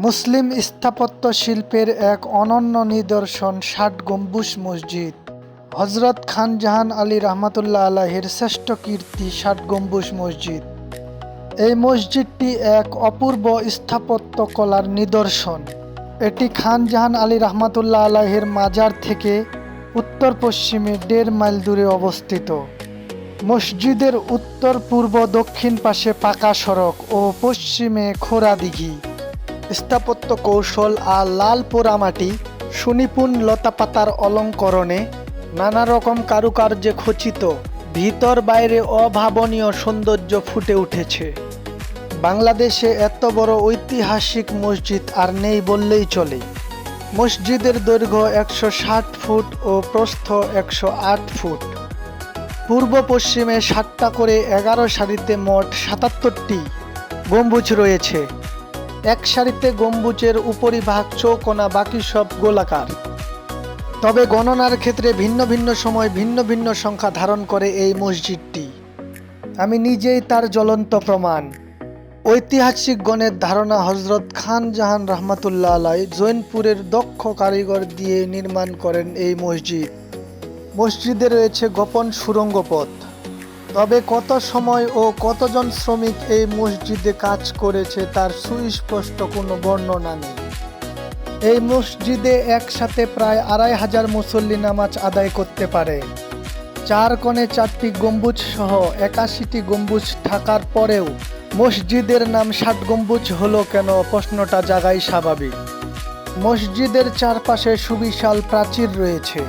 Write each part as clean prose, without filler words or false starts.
মুসলিম স্থাপত্য শিল্পের এক অনন্য নিদর্শন ষাট গম্বুজ মসজিদ। হযরত খান জাহান আলী রহমাতুল্লাহ আলাইহির শ্রেষ্ঠ কীর্তি ষাট গম্বুজ মসজিদ। এই মসজিদটি এক অপূর্ব স্থাপত্য কলার নিদর্শন। এটি খান জাহান আলী রহমাতুল্লাহ আলাইহির মাজার থেকে উত্তর পশ্চিমে 1.5 মাইল দূরে অবস্থিত। মসজিদের উত্তর পূর্ব দক্ষিণ পাশে পাকা সড়ক ও পশ্চিমে খোঁড়া দিঘি। স্থাপত্য কৌশল আর লাল পোড়ামাটি, সুনিপুণ লতাপাতার অলঙ্করণে নানা রকম কারুকার্যে খচিত, ভিতর বাইরে অভাবনীয় সৌন্দর্য ফুটে উঠেছে। বাংলাদেশে এত বড় ঐতিহাসিক মসজিদ আর নেই বললেই চলে। মসজিদের দৈর্ঘ্য 160 ফুট ও প্রস্থ 108 ফুট। পূর্ব পশ্চিমে 7টা করে 11 সারিতে মোট 77টি গম্বুজ রয়েছে। এক সারিতে গম্বুজের উপরিভাগ চৌকোনা, বাকি সব গোলাকার। তবে গণনার ক্ষেত্রে ভিন্ন ভিন্ন সময় ভিন্ন ভিন্ন সংখ্যা ধারণ করে এই মসজিদটি। আমি নিজেই তার জ্বলন্ত প্রমাণ। ঐতিহাসিকগণের ধারণা, হযরত খান জাহান রহমাতুল্লাহ আলাই জৈনপুরের দক্ষ কারিগর দিয়ে নির্মাণ করেন এই মসজিদ। মসজিদে রয়েছে গোপন সুড়ঙ্গ পথ। তবে কত সময় ও কতজন শ্রমিক এই মসজিদে কাজ করেছে তার সুস্পষ্ট কোনো বর্ণনা নেই। এই মসজিদে একসাথে প্রায় 2500 মুসল্লি নামাজ আদায় করতে পারে। 4 কোণে 4টি গম্বুজ সহ 81টি গম্বুজ থাকার পরেও মসজিদের নাম 60 গম্বুজ হলো কেন, প্রশ্নটা জাগাই স্বাভাবিক। মসজিদের চারপাশে সুবিশাল প্রাচীর রয়েছে।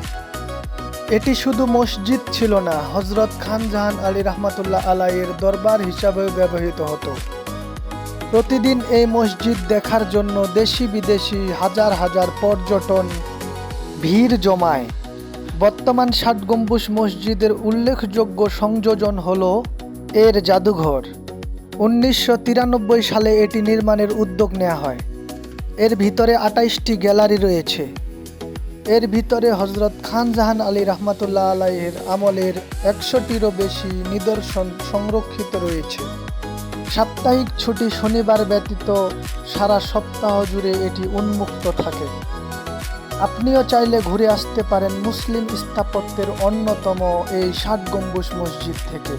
এটি শুধু মসজিদ ছিল না, হযরত খান জাহান আলী রহমাতুল্লাহ আলাইহির দরবার হিসাবেও ব্যবহৃত হতো। প্রতিদিন এই মসজিদ দেখার জন্য দেশি বিদেশি হাজার হাজার পর্যটন ভিড় জমায়। বর্তমান 60 গম্বুজ মসজিদের উল্লেখযোগ্য সংযোজন হলো এর জাদুঘর। 1993 সালে এটি নির্মাণের উদ্যোগ নেওয়া হয়। এর ভিতরে 28টি গ্যালারি রয়েছে। এর ভিতরে হযরত খান জাহান আলী রহমাতুল্লাহ আলাইহির আমলের 100টিরও বেশি নিদর্শন সংরক্ষিত রয়েছে। সাপ্তাহিক ছুটি শনিবার ব্যতীত সারা সপ্তাহ জুড়ে এটি উন্মুক্ত থাকে। আপনিও চাইলে ঘুরে আসতে পারেন মুসলিম স্থাপত্যের অন্যতম এই 60 গম্বুজ মসজিদ থেকে।